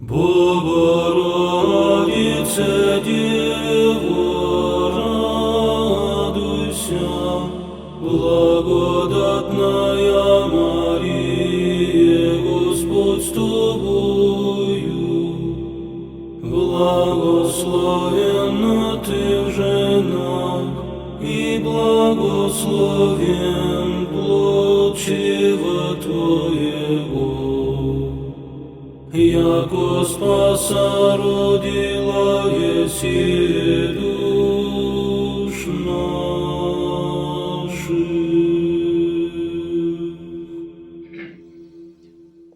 Богородице, Дева, радуйся, благодатная Мария, Господь с тобою, благословенна ты в женах, и благословен плод чрева твоего. Яко спаса родила еси душ наших.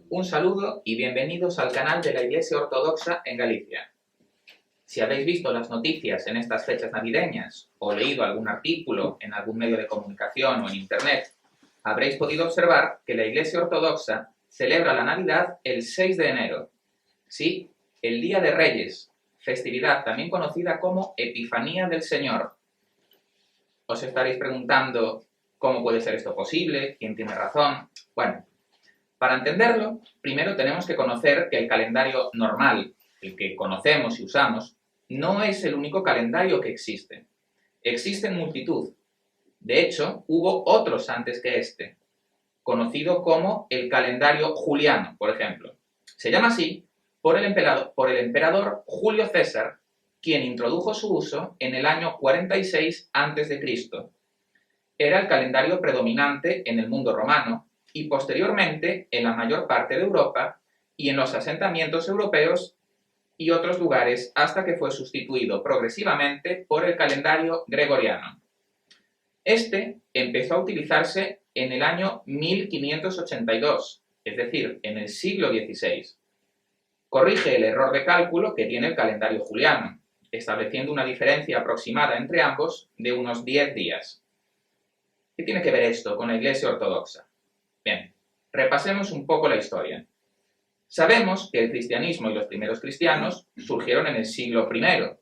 Un saludo y bienvenidos al canal de la Iglesia Ortodoxa en Galicia. Si habéis visto las noticias en estas fechas navideñas o leído algún artículo en algún medio de comunicación o en internet, habréis podido observar que la Iglesia Ortodoxa celebra la Navidad el 6 de enero. Sí, el Día de Reyes, festividad también conocida como Epifanía del Señor. Os estaréis preguntando cómo puede ser esto posible, quién tiene razón. Bueno, para entenderlo, primero tenemos que conocer que el calendario normal, el que conocemos y usamos, no es el único calendario que existe. Existen multitud. De hecho, hubo otros antes que este, conocido como el calendario juliano, por ejemplo. Se llama así por el emperador Julio César, quien introdujo su uso en el año 46 a.C. Era el calendario predominante en el mundo romano y posteriormente en la mayor parte de Europa y en los asentamientos europeos y otros lugares hasta que fue sustituido progresivamente por el calendario gregoriano. Este empezó a utilizarse en el año 1582, es decir, en el siglo XVI. Corrige el error de cálculo que tiene el calendario juliano, estableciendo una diferencia aproximada entre ambos de unos 10 días. ¿Qué tiene que ver esto con la Iglesia Ortodoxa? Bien, repasemos un poco la historia. Sabemos que el cristianismo y los primeros cristianos surgieron en el siglo I.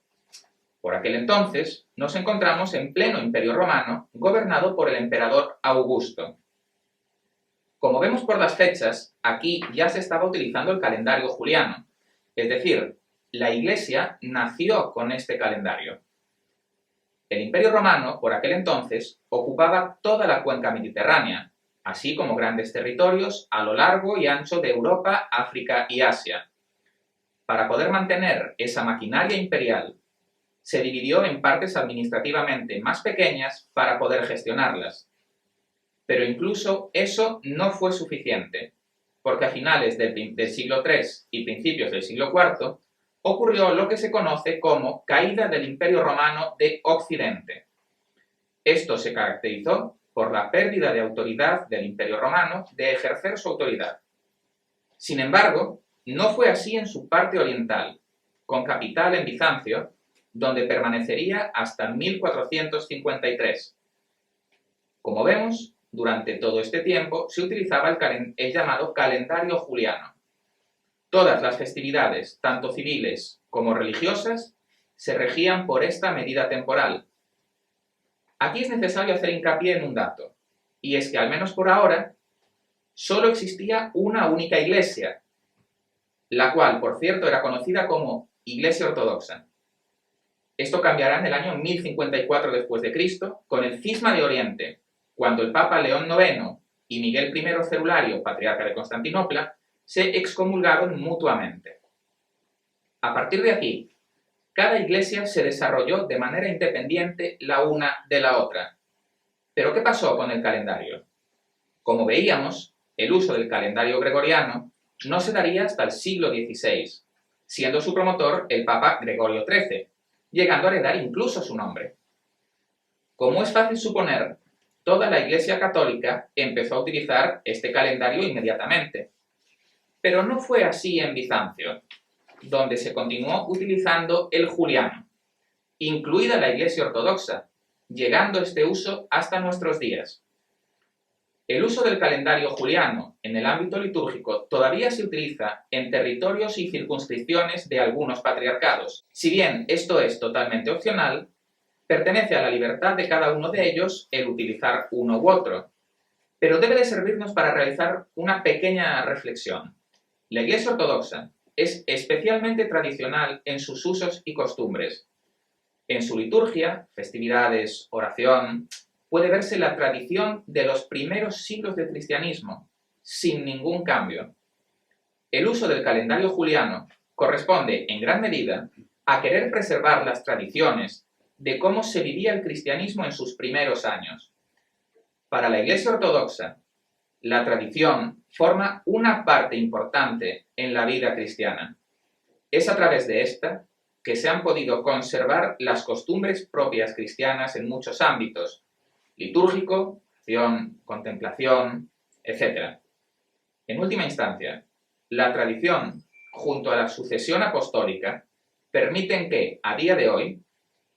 Por aquel entonces nos encontramos en pleno Imperio Romano, gobernado por el emperador Augusto. Como vemos por las fechas, aquí ya se estaba utilizando el calendario juliano, es decir, la Iglesia nació con este calendario. El Imperio Romano, por aquel entonces, ocupaba toda la cuenca mediterránea, así como grandes territorios a lo largo y ancho de Europa, África y Asia. Para poder mantener esa maquinaria imperial, se dividió en partes administrativamente más pequeñas para poder gestionarlas. Pero incluso eso no fue suficiente, porque a finales del siglo III y principios del siglo IV ocurrió lo que se conoce como caída del Imperio Romano de Occidente. Esto se caracterizó por la pérdida de autoridad del Imperio Romano de ejercer su autoridad. Sin embargo, no fue así en su parte oriental, con capital en Bizancio, donde permanecería hasta 1453. Como vemos, durante todo este tiempo se utilizaba el llamado calendario juliano. Todas las festividades, tanto civiles como religiosas, se regían por esta medida temporal. Aquí es necesario hacer hincapié en un dato, y es que al menos por ahora, solo existía una única iglesia, la cual, por cierto, era conocida como Iglesia Ortodoxa. Esto cambiará en el año 1054 después de Cristo, con el Cisma de Oriente, cuando el Papa León IX y Miguel I Cerulario, patriarca de Constantinopla, se excomulgaron mutuamente. A partir de aquí, cada iglesia se desarrolló de manera independiente la una de la otra. ¿Pero qué pasó con el calendario? Como veíamos, el uso del calendario gregoriano no se daría hasta el siglo XVI, siendo su promotor el Papa Gregorio XIII, llegando a heredar incluso su nombre. Como es fácil suponer, toda la Iglesia Católica empezó a utilizar este calendario inmediatamente. Pero no fue así en Bizancio, donde se continuó utilizando el juliano, incluida la Iglesia Ortodoxa, llegando este uso hasta nuestros días. El uso del calendario juliano en el ámbito litúrgico todavía se utiliza en territorios y circunscripciones de algunos patriarcados. Si bien esto es totalmente opcional, pertenece a la libertad de cada uno de ellos el utilizar uno u otro, pero debe de servirnos para realizar una pequeña reflexión. La Iglesia Ortodoxa, es especialmente tradicional en sus usos y costumbres. En su liturgia, festividades, oración, puede verse la tradición de los primeros siglos del cristianismo, sin ningún cambio. El uso del calendario juliano corresponde, en gran medida, a querer preservar las tradiciones de cómo se vivía el cristianismo en sus primeros años. Para la Iglesia Ortodoxa, la tradición forma una parte importante en la vida cristiana. Es a través de esta que se han podido conservar las costumbres propias cristianas en muchos ámbitos: litúrgico, acción, contemplación, etc. En última instancia, la tradición, junto a la sucesión apostólica, permiten que, a día de hoy,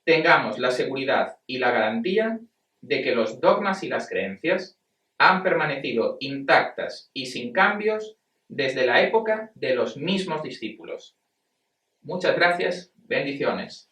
tengamos la seguridad y la garantía de que los dogmas y las creencias han permanecido intactas y sin cambios desde la época de los mismos discípulos. Muchas gracias, bendiciones.